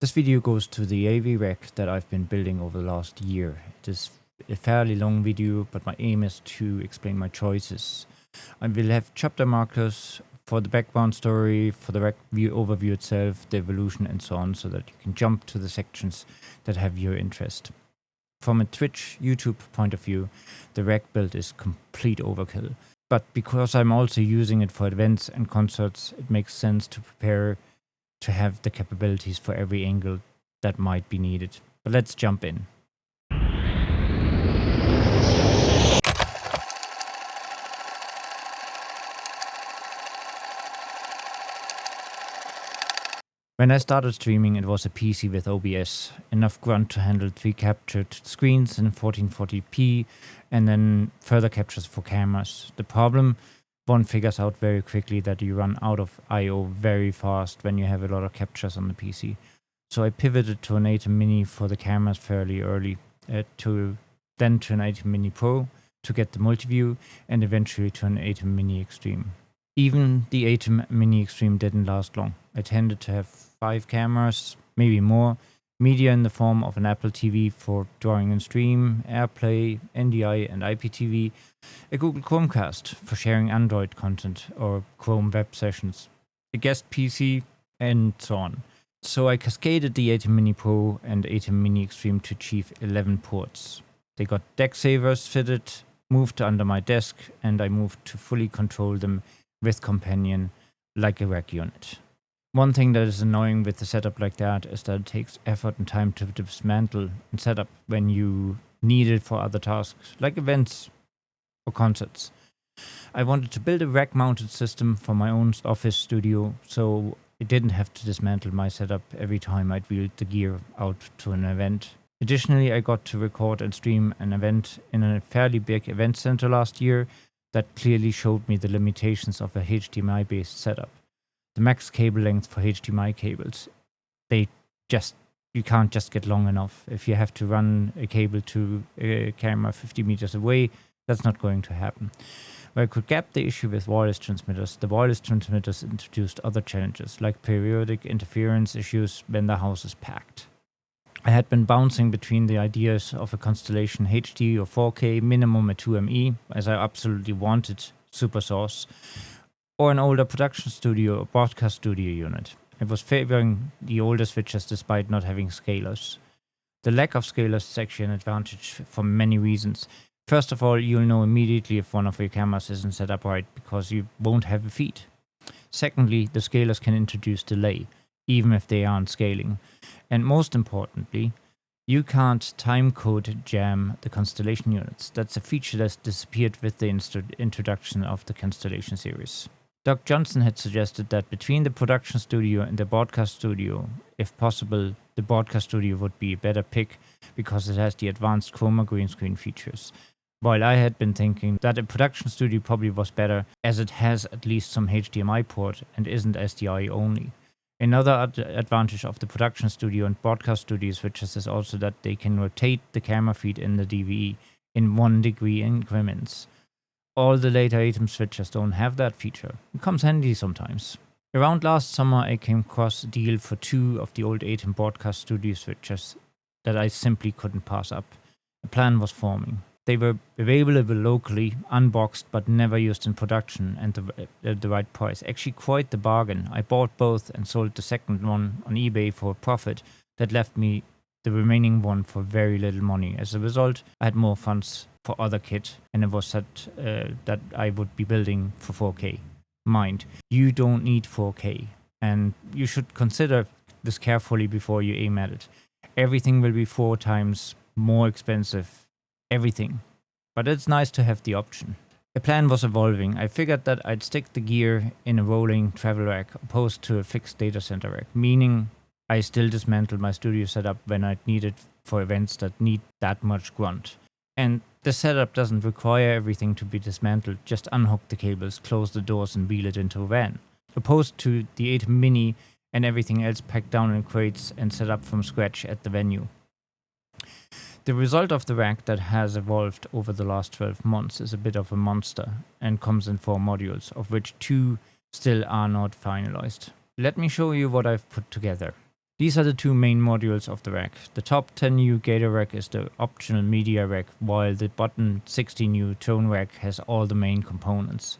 This video goes to the AV rack that I've been building over the last year. It is a fairly long video, but my aim is to explain my choices. I will have chapter markers for the background story, for the rack view overview itself, the evolution and so on, so that you can jump to the sections that have your interest. From a Twitch, YouTube point of view, the rack build is complete overkill. But because I'm also using it for events and concerts, it makes sense to prepare to have the capabilities for every angle that might be needed. But let's jump in. When I started streaming, it was a PC with OBS, enough grunt to handle 3 captured screens in 1440p, and then further captures for cameras. The problem, one figures out very quickly that you run out of I/O very fast when you have a lot of captures on the PC. So I pivoted to an ATEM Mini for the cameras fairly early, then to an ATEM Mini Pro to get the multi-view, and eventually to an ATEM Mini Extreme. Even the ATEM Mini Extreme didn't last long. I tended to have 5 cameras, maybe more, media in the form of an Apple TV for drawing and stream, AirPlay, NDI and IPTV, a Google Chromecast for sharing Android content or Chrome web sessions, a guest PC, and so on. So I cascaded the ATEM Mini Pro and ATEM Mini Extreme to achieve 11 ports. They got deck savers fitted, moved under my desk, and I moved to fully control them with Companion like a rack unit. One thing that is annoying with a setup like that is that it takes effort and time to dismantle and set up when you need it for other tasks, like events or concerts. I wanted to build a rack-mounted system for my own office studio, so I didn't have to dismantle my setup every time I'd wheeled the gear out to an event. Additionally, I got to record and stream an event in a fairly big event center last year that clearly showed me the limitations of a HDMI-based setup. The max cable length for HDMI cables, you can't just get long enough. If you have to run a cable to a camera 50 meters away, that's not going to happen. Where I could gap the issue with wireless transmitters, the wireless transmitters introduced other challenges, like periodic interference issues when the house is packed. I had been bouncing between the ideas of a Constellation HD or 4K, minimum a 2ME, as I absolutely wanted Super Source, or an older production studio or broadcast studio unit. I was favoring the older switches despite not having scalers. The lack of scalers is actually an advantage for many reasons. First of all, you'll know immediately if one of your cameras isn't set up right because you won't have a feed. Secondly, the scalers can introduce delay, even if they aren't scaling. And most importantly, you can't timecode jam the Constellation units. That's a feature that's disappeared with the introduction of the Constellation series. Doug Johnson had suggested that between the production studio and the broadcast studio, if possible, the broadcast studio would be a better pick because it has the advanced chroma green screen features. While I had been thinking that a production studio probably was better as it has at least some HDMI port and isn't SDI only. Another advantage of the production studio and broadcast studio switches is also that they can rotate the camera feed in the DVE in 1 degree increments. All the later ATEM switches don't have that feature. It comes handy sometimes. Around last summer, I came across a deal for 2 of the old ATEM broadcast studio switches that I simply couldn't pass up. A plan was forming. They were available locally, unboxed but never used in production, and the right price. Actually quite the bargain. I bought both and sold the second one on eBay for a profit that left me the remaining one for very little money. As a result, I had more funds for other kit, and it was said that I would be building for 4K. Mind, you don't need 4K, and you should consider this carefully before you aim at it. Everything will be 4 times more expensive. Everything. But it's nice to have the option. A plan was evolving. I figured that I'd stick the gear in a rolling travel rack opposed to a fixed data center rack, meaning I still dismantled my studio setup when I'd need it for events that need that much grunt. And the setup doesn't require everything to be dismantled, just unhook the cables, close the doors and wheel it into a van. Opposed to the ATEM Mini and everything else packed down in crates and set up from scratch at the venue. The result of the rack that has evolved over the last 12 months is a bit of a monster and comes in 4 modules, of which 2 still are not finalized. Let me show you what I've put together. These are the two main modules of the rack. The top 10U Gator rack is the optional media rack, while the bottom 16U tone rack has all the main components.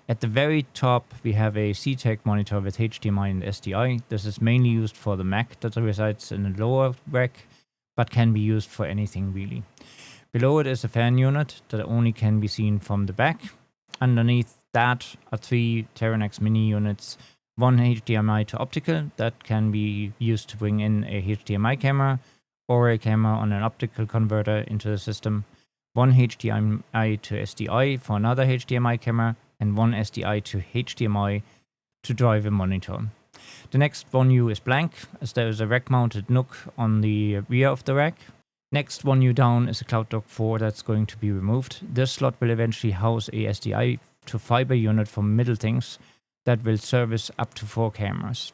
At the very top, we have a CTEC monitor with HDMI and SDI. This is mainly used for the Mac that resides in the lower rack, but can be used for anything really. Below it is a fan unit that only can be seen from the back. Underneath that are 3 Terranex mini units, one HDMI to optical that can be used to bring in a HDMI camera or a camera on an optical converter into the system, one HDMI to SDI for another HDMI camera, and one SDI to HDMI to drive a monitor. The next 1U is blank, as there is a rack-mounted nook on the rear of the rack. Next 1U down is a Cloud Dock 4 that's going to be removed. This slot will eventually house a SDI to fiber unit for middle things that will service up to 4 cameras.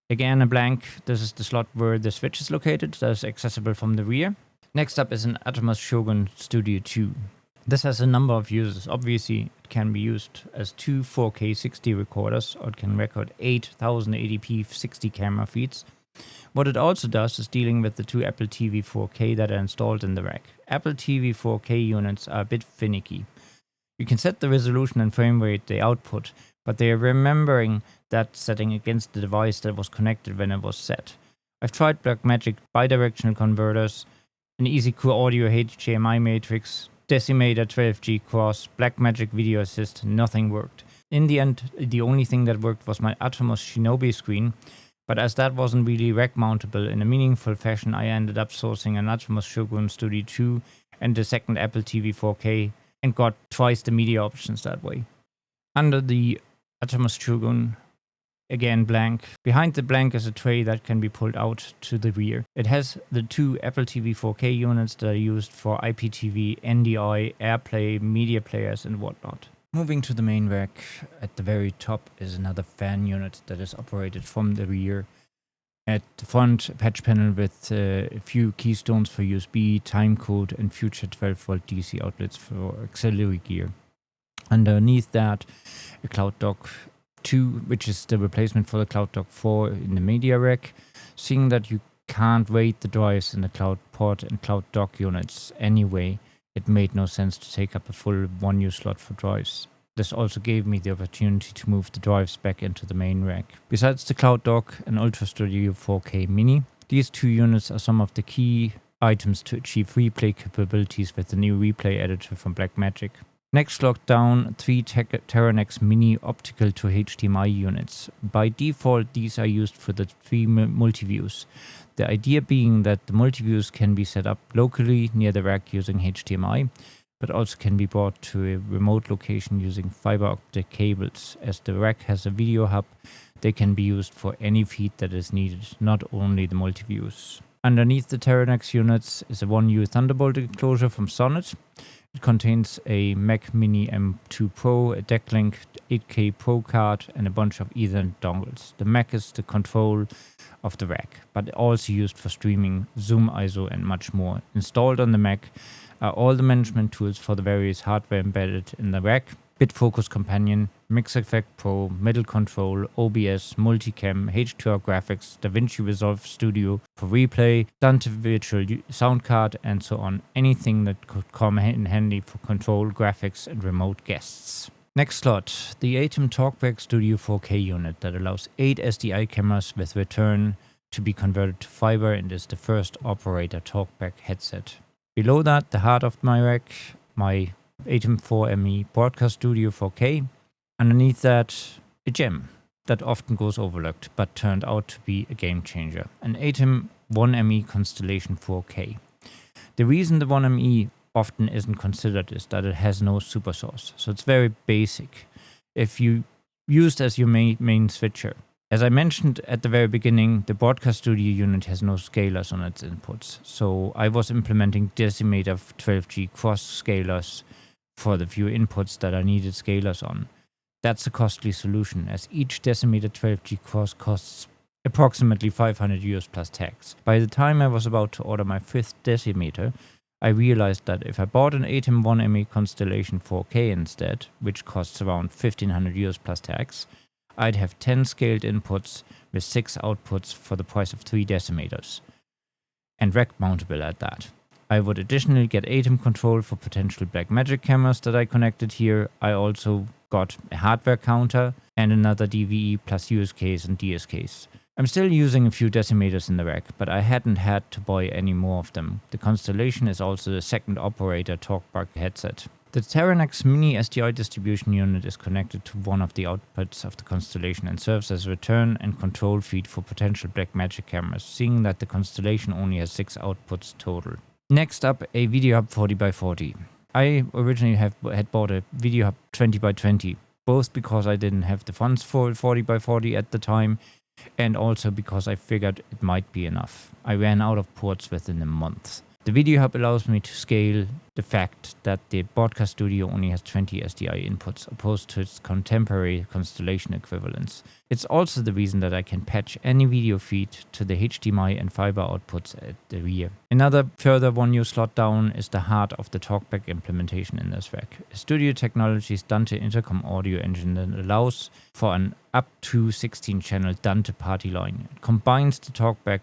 Again, a blank. This is the slot where the switch is located, that is accessible from the rear. Next up is an Atomos Shogun Studio 2. This has a number of uses. Obviously, it can be used as 2 4K 60 recorders, or it can record 8 1080p 60 camera feeds. What it also does is dealing with the 2 Apple TV 4K that are installed in the rack. Apple TV 4K units are a bit finicky. You can set the resolution and frame rate they output, but they are remembering that setting against the device that was connected when it was set. I've tried Blackmagic bidirectional converters, an EasyCore Audio HDMI matrix, Decimator 12G cross, Blackmagic Video Assist, nothing worked. In the end, the only thing that worked was my Atomos Shinobi screen, but as that wasn't really rack mountable in a meaningful fashion, I ended up sourcing an Atomos Shogun Studio 2 and the second Apple TV 4K and got twice the media options that way. Under the Atomos Shogun, again blank. Behind the blank is a tray that can be pulled out to the rear. It has the 2 Apple TV 4K units that are used for IPTV, NDI, AirPlay, media players and whatnot. Moving to the main rack, at the very top is another fan unit that is operated from the rear. At the front, a patch panel with a few keystones for USB, timecode and future 12V DC outlets for auxiliary gear. Underneath that, a Cloud Dock 2, which is the replacement for the Cloud Dock 4 in the media rack. Seeing that you can't rate the drives in the Cloud Port and Cloud Dock units anyway, it made no sense to take up a full 1U slot for drives. This also gave me the opportunity to move the drives back into the main rack. Besides the Cloud Dock and Outtro Studio 4K Mini, these 2 units are some of the key items to achieve replay capabilities with the new replay editor from Blackmagic. Next slot down, 3 Terranex Mini optical to HDMI units. By default, these are used for the 3 multiviews. The idea being that the multiviews can be set up locally near the rack using HDMI, but also can be brought to a remote location using fiber optic cables. As the rack has a video hub, they can be used for any feed that is needed, not only the multiviews. Underneath the Terranex units is a 1U Thunderbolt enclosure from Sonnet. It contains a Mac Mini M2 Pro, a Decklink 8K Pro card, and a bunch of Ethernet dongles. The Mac is the control of the rack, but also used for streaming, Zoom ISO, and much more. Installed on the Mac are all the management tools for the various hardware embedded in the rack: BitFocus Companion, Mix Effect Pro, Middle Control, OBS, Multicam, H2R Graphics, DaVinci Resolve Studio for replay, Dante Virtual Sound Card, and so on. Anything that could come in handy for control, graphics, and remote guests. Next slot, the ATEM TalkBack Studio 4K unit that allows 8 SDI cameras with return to be converted to fiber and is the first operator TalkBack headset. Below that, the heart of my rack, my ATEM 4ME Broadcast Studio 4K. Underneath that, a gem that often goes overlooked, but turned out to be a game changer. An ATEM 1ME Constellation 4K. The reason the 1ME often isn't considered is that it has no super source, so it's very basic if you used as your main switcher. As I mentioned at the very beginning, the Broadcast Studio unit has no scalers on its inputs, so I was implementing Decimator 12G cross scalers for the few inputs that I needed scalers on. That's a costly solution, as each Decimator 12G cross costs approximately 500 euros plus tax. By the time I was about to order my 5th Decimator, I realized that if I bought an ATEM 1ME Constellation 4K instead, which costs around 1500 euros plus tax, I'd have 10 scaled inputs with 6 outputs for the price of 3 decimeters. And rack mountable at that. I would additionally get ATEM control for potential Blackmagic cameras that I connected here. I also got a hardware counter and another DVE plus USKs and DSKs. I'm still using a few decimeters in the rack, but I hadn't had to buy any more of them. The Constellation is also the second operator TalkBack headset. The Terranex Mini SDI distribution unit is connected to one of the outputs of the Constellation and serves as a return and control feed for potential Blackmagic cameras, seeing that the Constellation only has 6 outputs total. Next up, a Video Hub 40x40. I originally had bought a Video Hub 20x20, both because I didn't have the funds for 40x40 at the time, and also because I figured it might be enough. I ran out of ports within a month. The Video Hub allows me to scale the fact that the Broadcast Studio only has 20 SDI inputs opposed to its contemporary Constellation equivalents. It's also the reason that I can patch any video feed to the HDMI and fiber outputs at the rear. Another further 1U slot down is the heart of the TalkBack implementation in this rack. Studio Technologies Dante intercom audio engine that allows for an up to 16 channel Dante party line. It combines the TalkBack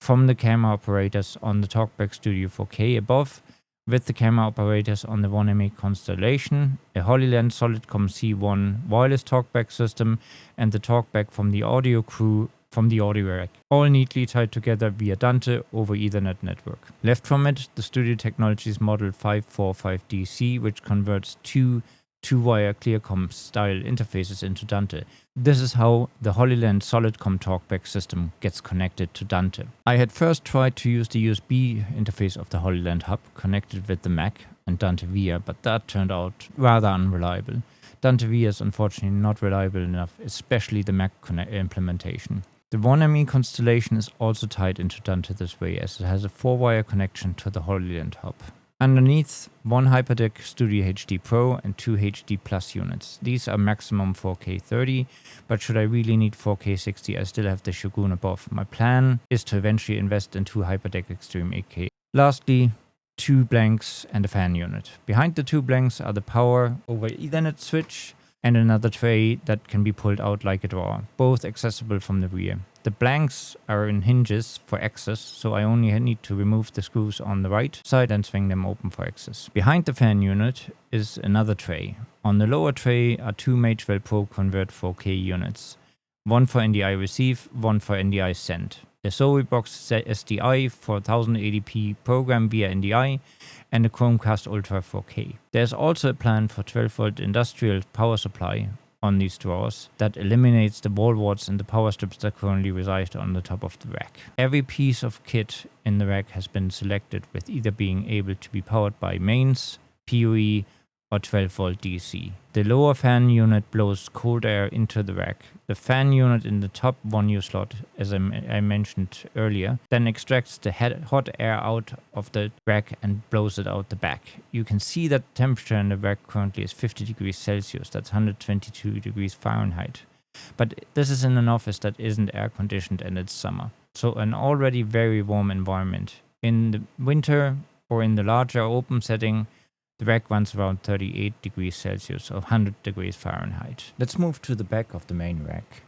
from the camera operators on the TalkBack Studio 4K above with the camera operators on the 1ME Constellation, a Holyland Solidcom C1 wireless TalkBack system, and the TalkBack from the audio crew from the audio rack, all neatly tied together via Dante over Ethernet network. Left from it, the Studio Technologies Model 545DC, which converts two-wire Clearcom style interfaces into Dante. This is how the Holyland Solidcom TalkBack system gets connected to Dante. I had first tried to use the USB interface of the Holyland hub connected with the Mac and Dante Via, but that turned out rather unreliable. Dante Via is unfortunately not reliable enough, especially the Mac implementation. The 1ME Constellation is also tied into Dante this way, as it has a 4-wire connection to the Holyland hub. Underneath, 1 HyperDeck Studio HD Pro and 2 HD Plus units. These are maximum 4K 30, but should I really need 4K 60, I still have the Shogun above. My plan is to eventually invest in 2 HyperDeck Extreme 8K. Lastly, 2 blanks and a fan unit. Behind the 2 blanks are the power over Ethernet switch and another tray that can be pulled out like a drawer, both accessible from the rear. The blanks are in hinges for access, so I only need to remove the screws on the right side and swing them open for access. Behind the fan unit is another tray. On the lower tray are 2 Magewell Pro Convert 4K units, one for NDI receive, one for NDI send. A Zoe-Box SDI for 1080p program via NDI, and a Chromecast Ultra 4K. There's also a plan for 12-volt industrial power supply on these drawers that eliminates the wall warts and the power strips that currently reside on the top of the rack. Every piece of kit in the rack has been selected with either being able to be powered by mains, PoE, or 12-volt DC. The lower fan unit blows cold air into the rack. The fan unit in the top 1U slot, as I mentioned earlier, then extracts the hot air out of the rack and blows it out the back. You can see that the temperature in the rack currently is 50 degrees Celsius, that's 122 degrees Fahrenheit. But this is in an office that isn't air conditioned and it's summer. So an already very warm environment. In the winter or in the larger open setting, the rack runs around 38 degrees Celsius or 100 degrees Fahrenheit. Let's move to the back of the main rack.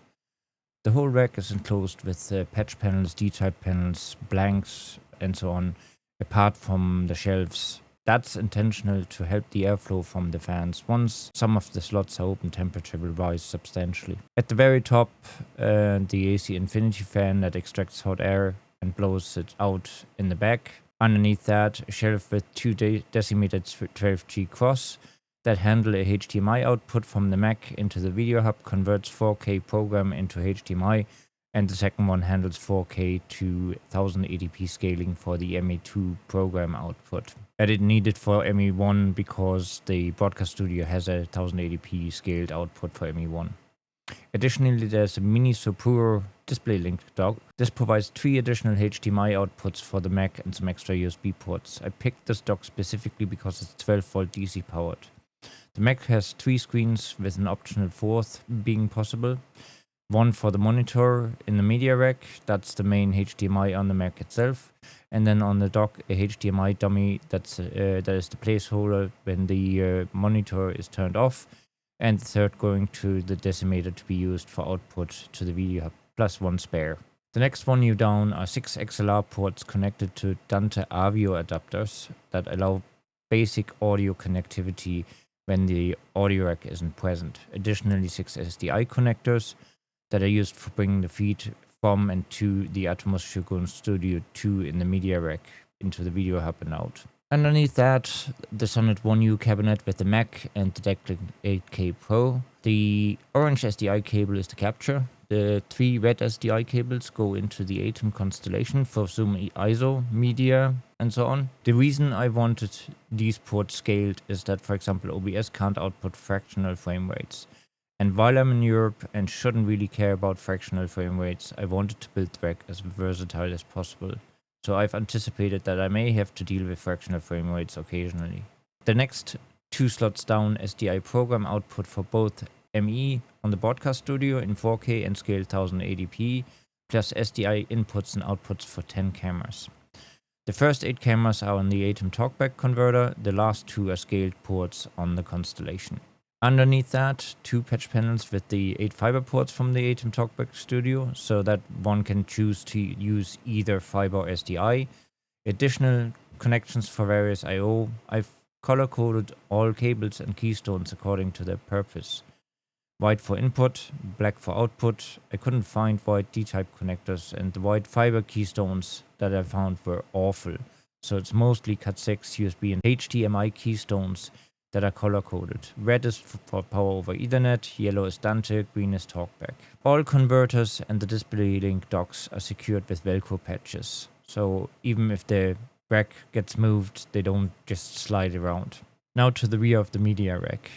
The whole rack is enclosed with patch panels, D-type panels, blanks, and so on, apart from the shelves. That's intentional to help the airflow from the fans. Once some of the slots are open, temperature will rise substantially. At the very top, the AC Infinity fan that extracts hot air and blows it out in the back. Underneath that, a shelf with 2 decimetered 12G cross that handle a HDMI output from the Mac into the Video Hub, converts 4K program into HDMI, and the second one handles 4K to 1080p scaling for the ME2 program output. I didn't need it for ME1 because the Broadcast Studio has a 1080p scaled output for ME1. Additionally, there's a mini Sopuro display link dock. This provides 3 additional HDMI outputs for the Mac and some extra USB ports. I picked this dock specifically because it's 12-volt DC powered. The Mac has 3 screens with an optional 4th being possible. One for the monitor in the media rack, that's the main HDMI on the Mac itself. And then on the dock, a HDMI dummy that is the placeholder when the monitor is turned off. and the third going to the decimator to be used for output to the video hub, plus one spare. The next one you down are 6 XLR ports connected to Dante Avio adapters that allow basic audio connectivity when the audio rack isn't present. Additionally, 6 SDI connectors that are used for bringing the feed from and to the Atmos Shogun Studio 2 in the media rack into the video hub and out. Underneath that, the Sonnet 1U cabinet with the Mac and the Decklink 8K Pro. The orange SDI cable is the capture. The 3 red SDI cables go into the Atom constellation for Zoom ISO, media, and so on. The reason I wanted these ports scaled is that, for example, OBS can't output fractional frame rates. And while I'm in Europe and shouldn't really care about fractional frame rates, I wanted to build the rack as versatile as possible. So I've anticipated that I may have to deal with fractional frame rates occasionally. The next 2 slots down SDI program output for both ME on the broadcast studio in 4K and scale 1080p, plus SDI inputs and outputs for 10 cameras. The first 8 cameras are on the Atom TalkBack converter, the last 2 are scaled ports on the Constellation. Underneath that, 2 patch panels with the 8 fiber ports from the Atom TalkBack Studio, so that one can choose to use either fiber or SDI. Additional connections for various I/O. I've color-coded all cables and keystones according to their purpose. White for input, black for output. I couldn't find white D-type connectors, and the white fiber keystones that I found were awful. So it's mostly Cat6, USB, and HDMI keystones that are color-coded. Red is for power over Ethernet, yellow is Dante, green is TalkBack. All converters and the display link docks are secured with Velcro patches. So even if the rack gets moved, they don't just slide around. Now to the rear of the media rack.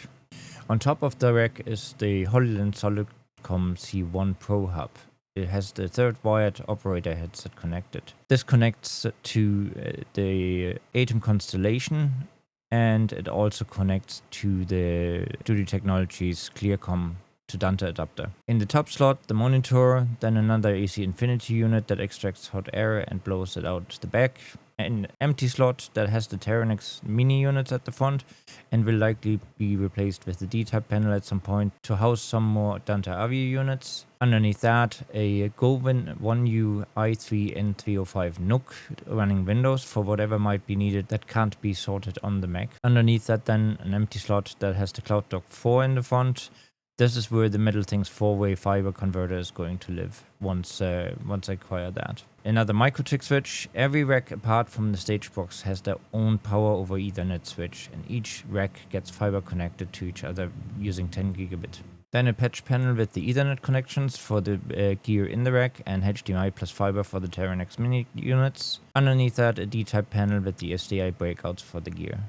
On top of the rack is the HoloLens Solidcom C1 Pro hub. It has the 3rd wired operator headset connected. This connects to the Atom Constellation, and it also connects to the Studio Technologies Clearcom to Dante adapter. In the top slot, the monitor, then another AC Infinity unit that extracts hot air and blows it out the back. An empty slot that has the Terranex mini units at the front and will likely be replaced with the D-type panel at some point to house some more Dante Avio units. Underneath that, a Govin 1U i3 N305 NUC running Windows for whatever might be needed that can't be sorted on the Mac. Underneath that then, an empty slot that has the Cloud Dock 4 in the front. This is where the Middle Things 4-way fiber converter is going to live once I acquire that. Another microchip switch. Every rack apart from the stage box has their own power over Ethernet switch, and each rack gets fiber connected to each other using 10 gigabit. Then a patch panel with the Ethernet connections for the gear in the rack and HDMI plus fiber for the Terranex mini units. Underneath that, a D-type panel with the SDI breakouts for the gear.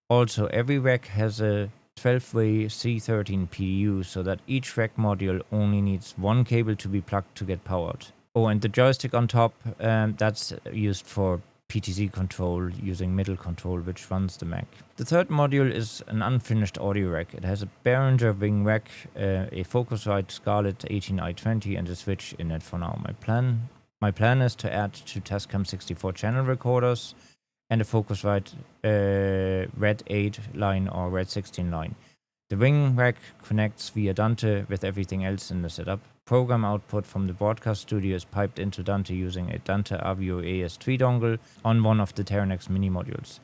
Also, every rack has a 12-way C13 PDU, so that each rack module only needs one cable to be plugged to get powered. Oh, and the joystick on top, that's used for PTZ control using middle control, which runs the Mac. The third module is an unfinished audio rack. It has a Behringer wing rack, a Focusrite Scarlett 18i20, and a switch in it for now. My plan is to add 2 Tascam 64 channel recorders and a Focusrite Red 8 line or Red 16 line. The wing rack connects via Dante with everything else in the setup. Program output from the broadcast studio is piped into Dante using a Dante Avio AS3 dongle on one of the Terranex mini modules.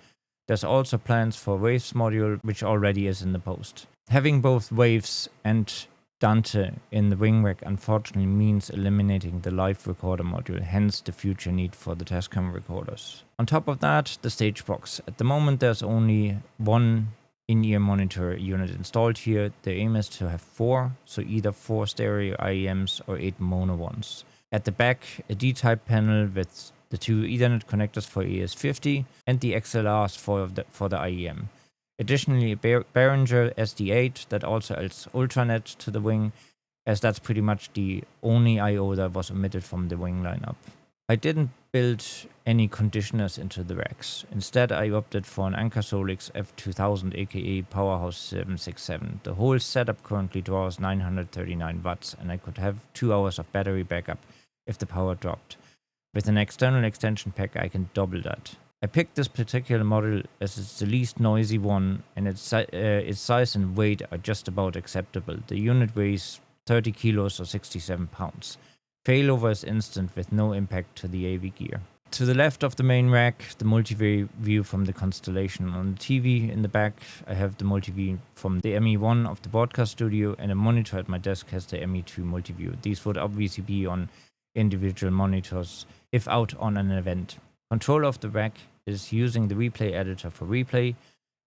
There's also plans for Waves module, which already is in the post. Having both Waves and Dante in the wing rack unfortunately means eliminating the live recorder module, hence the future need for the Tascam recorders. On top of that, the stage box. At the moment there's only one in-ear monitor unit installed here. The aim is to have 4, so either 4 stereo IEMs or 8 mono ones. At the back, a D-type panel with the 2 Ethernet connectors for AS50 and the XLRs for the IEM. Additionally, a Behringer SD8 that also adds Ultranet to the wing, as that's pretty much the only I/O that was omitted from the wing lineup. I didn't build any conditioners into the racks. Instead, I opted for an Anker Solix F2000 aka Powerhouse 767. The whole setup currently draws 939 watts, and I could have 2 hours of battery backup if the power dropped. With an external extension pack, I can double that. I picked this particular model as it's the least noisy one, and its size and weight are just about acceptable. The unit weighs 30 kilos or 67 pounds. Failover is instant with no impact to the AV gear. To the left of the main rack, the multi-view from the Constellation. On the TV in the back, I have the multi-view from the ME1 of the broadcast studio, and a monitor at my desk has the ME2 multi-view. These would obviously be on individual monitors if out on an event. Control of the rack is using the replay editor for replay,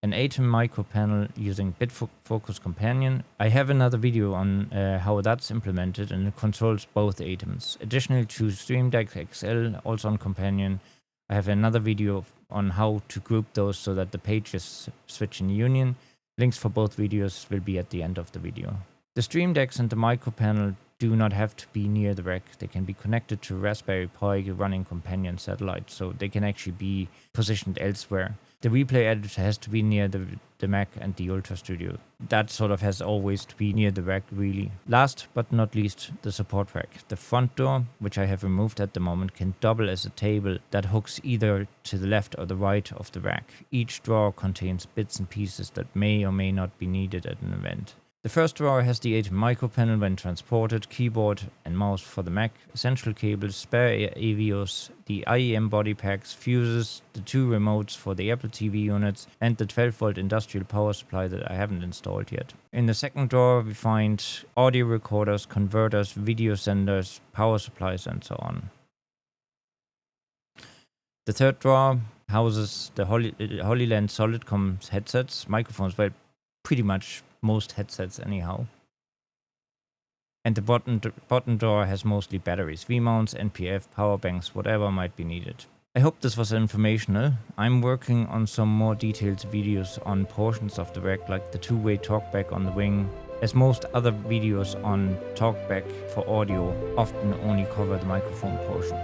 an ATEM micro panel using BitFocus Companion. I have another video on how that's implemented, and it controls both ATEMs. Additionally to Stream Deck XL, also on Companion, I have another video on how to group those so that the pages switch in union. Links for both videos will be at the end of the video. The Stream Decks and the micro panel do not have to be near the rack. They can be connected to Raspberry Pi running Companion satellite, so they can actually be positioned elsewhere. The replay editor has to be near the Mac and the Outtro Studio. That sort of has always to be near the rack, really. Last but not least, the support rack. The front door, which I have removed at the moment, can double as a table that hooks either to the left or the right of the rack. Each drawer contains bits and pieces that may or may not be needed at an event. The first drawer has the ATEM micro panel when transported, keyboard and mouse for the Mac, essential cables, spare AVIOs, the IEM body packs, fuses, the 2 remotes for the Apple TV units, and the 12-volt industrial power supply that I haven't installed yet. In the second drawer we find audio recorders, converters, video senders, power supplies, and so on. The third drawer houses the Holyland Solidcom headsets, microphones, well, pretty much most headsets anyhow. And the bottom drawer has mostly batteries, V-mounts, NPF, power banks, whatever might be needed. I hope this was informational. I'm working on some more detailed videos on portions of the rack, like the 2-way talkback on the wing, as most other videos on talkback for audio often only cover the microphone portion.